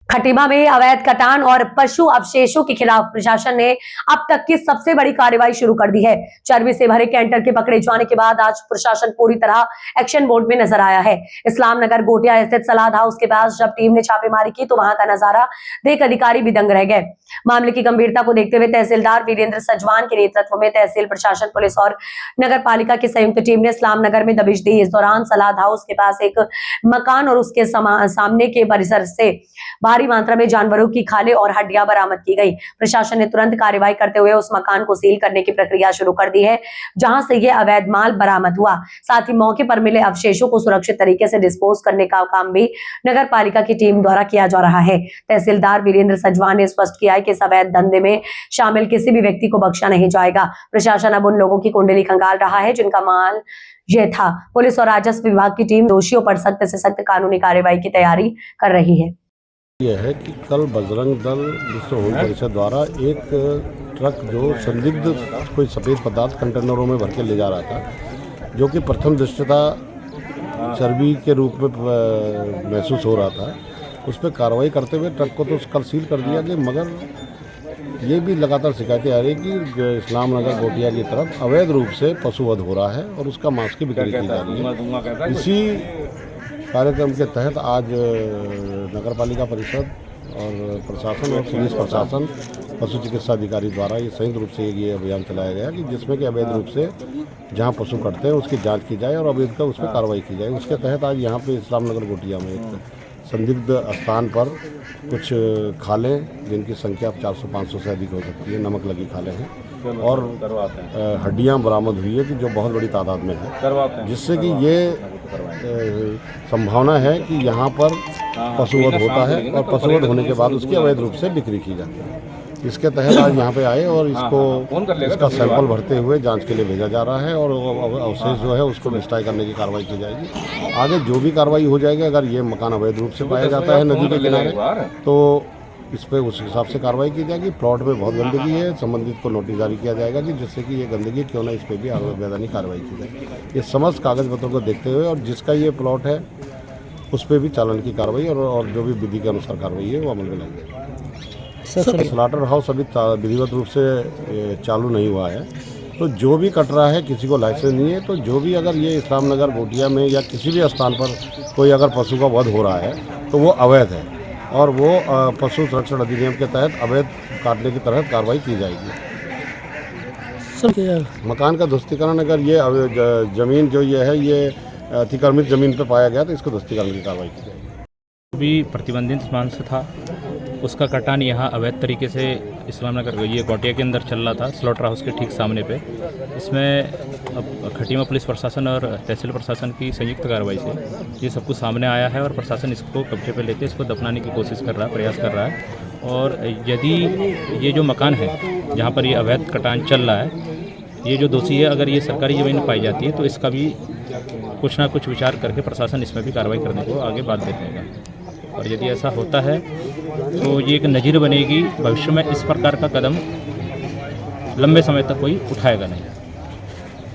खटीमा में अवैध कटान और पशु अवशेषों के खिलाफ प्रशासन ने अब तक की सबसे बड़ी कार्रवाई शुरू कर दी है। चर्बी से भरे कैंटर के पकड़े जाने के बाद आज प्रशासन पूरी तरह एक्शन मोड में नजर आया है। इस्लाम नगर गोटिया स्थित सलाद हाउस के पास जब टीम ने छापेमारी की तो वहां का नजारा देख अधिकारी भी दंग रह गए। मामले की गंभीरता को देखते हुए तहसीलदार वीरेंद्र सजवान के नेतृत्व में तहसील प्रशासन, पुलिस और नगर पालिका की संयुक्त टीम ने इस्लाम नगर में दबिश दी। इस दौरान सलाद हाउस के पास एक मकान और उसके सामने के परिसर से भारी मात्रा में जानवरों की खालें और हड्डियां बरामद की गई। प्रशासन ने तुरंत कार्रवाई करते हुए उस मकान को सील करने की प्रक्रिया शुरू कर दी है, जहां से यह अवैध माल बरामद हुआ। साथ ही मौके पर मिले अवशेषों को सुरक्षित तरीके से डिस्पोज करने का काम भी नगर पालिका की टीम द्वारा किया जा रहा है। तहसीलदार वीरेंद्र सजवान ने स्पष्ट किया है कि इस अवैध धंधे में शामिल किसी भी व्यक्ति को बख्शा नहीं जाएगा। प्रशासन अब उन लोगों की कुंडली खंगाल रहा है जिनका माल यह था। पुलिस और राजस्व विभाग की टीम दोषियों पर सख्त से सख्त कानूनी कार्रवाई की तैयारी कर रही है। यह है कि कल बजरंग दल विश्व होम परिषद द्वारा एक ट्रक जो संदिग्ध कोई सफ़ेद पदार्थ कंटेनरों में भर के ले जा रहा था, जो कि प्रथम दृष्टता चर्बी के रूप में महसूस हो रहा था, उस पर कार्रवाई करते हुए ट्रक को तो कल सील कर दिया गया। मगर ये भी लगातार शिकायतें आ रही कि इस्लाम नगर गोटिया की तरफ अवैध रूप से पशुवध हो रहा है और उसका मांस की बिक्री की जा रही है। इसी कार्यक्रम के तहत आज नगर पालिका परिषद और प्रशासन और पुलिस प्रशासन, पशु चिकित्सा अधिकारी द्वारा ये संयुक्त रूप से ये अभियान चलाया गया कि जिसमें कि अवैध रूप से जहां पशु कटते हैं उसकी जांच की जाए और अवैध का उस पर कार्रवाई की जाए। उसके तहत आज यहाँ पे इस्लाम नगर गोटिया में एक संदिग्ध स्थान पर कुछ खालें, जिनकी संख्या 400-500 से अधिक हो सकती है, नमक लगी खालें हैं और हड्डियां बरामद हुई है कि जो बहुत बड़ी तादाद में है, जिससे कि ये संभावना है कि यहाँ पर पशुवध होता है और पशुवध होने के बाद उसकी अवैध रूप से बिक्री की जाती है। इसके तहत आज यहाँ पे आए और इसका सैंपल भरते हुए जांच के लिए भेजा जा रहा है और अवशेष जो है उसको डिस्ट्रॉय करने की कार्रवाई की जाएगी। आगे जो भी कार्रवाई हो जाएगी, अगर ये मकान अवैध रूप से पाया जाता है नदी के किनारे, तो इस पर उस हिसाब से कार्रवाई की जाएगी। प्लॉट में बहुत गंदगी है, संबंधित को नोटिस जारी किया जाएगा कि जिससे कि ये गंदगी क्यों ना, इस पर भी वैधानिक कार्रवाई की जाए। ये समस्त कागज पत्रों को देखते हुए और जिसका ये प्लॉट है उस पर भी चालान की कार्रवाई और जो भी विधि के अनुसार कार्रवाई है वो अमल में लाएंगे। स्लॉटर हाउस अभी विधिवत रूप से चालू नहीं हुआ है, तो जो भी कट रहा है किसी को लाइसेंस नहीं है, तो जो भी अगर ये इस्लाम नगर गोटिया में या किसी भी स्थान पर कोई अगर पशु का वध हो रहा है तो वो अवैध है और वो पशु संरक्षण अधिनियम के तहत अवैध काटने की तहत कार्रवाई की जाएगी। मकान का ध्वस्तीकरण, अगर ये जमीन जो ये है ये अतिक्रमित जमीन पर पाया गया तो इसको ध्वस्तीकरण की कार्रवाई की जाएगी। भी प्रतिबंधित स्थान से था, उसका कटान यहाँ अवैध तरीके से इस्लाम नगर ये गोटिया के अंदर चल रहा था, स्लॉटर हाउस के ठीक सामने पे। इसमें अब खटीमा पुलिस प्रशासन और तहसील प्रशासन की संयुक्त कार्रवाई से ये सब कुछ सामने आया है और प्रशासन इसको कब्जे पे लेके इसको दफनाने की कोशिश कर रहा है, प्रयास कर रहा है। और यदि ये जो मकान है जहाँ पर ये अवैध कटान चल रहा है, ये जो दोषी है, अगर ये सरकारी ज़मीन पाई जाती है तो इसका भी कुछ ना कुछ विचार करके प्रशासन इसमें भी कार्रवाई करने को आगे बात देगा। और यदि ऐसा होता है तो ये एक नज़ीर बनेगी, भविष्य में इस प्रकार का कदम लंबे समय तक कोई उठाएगा नहीं।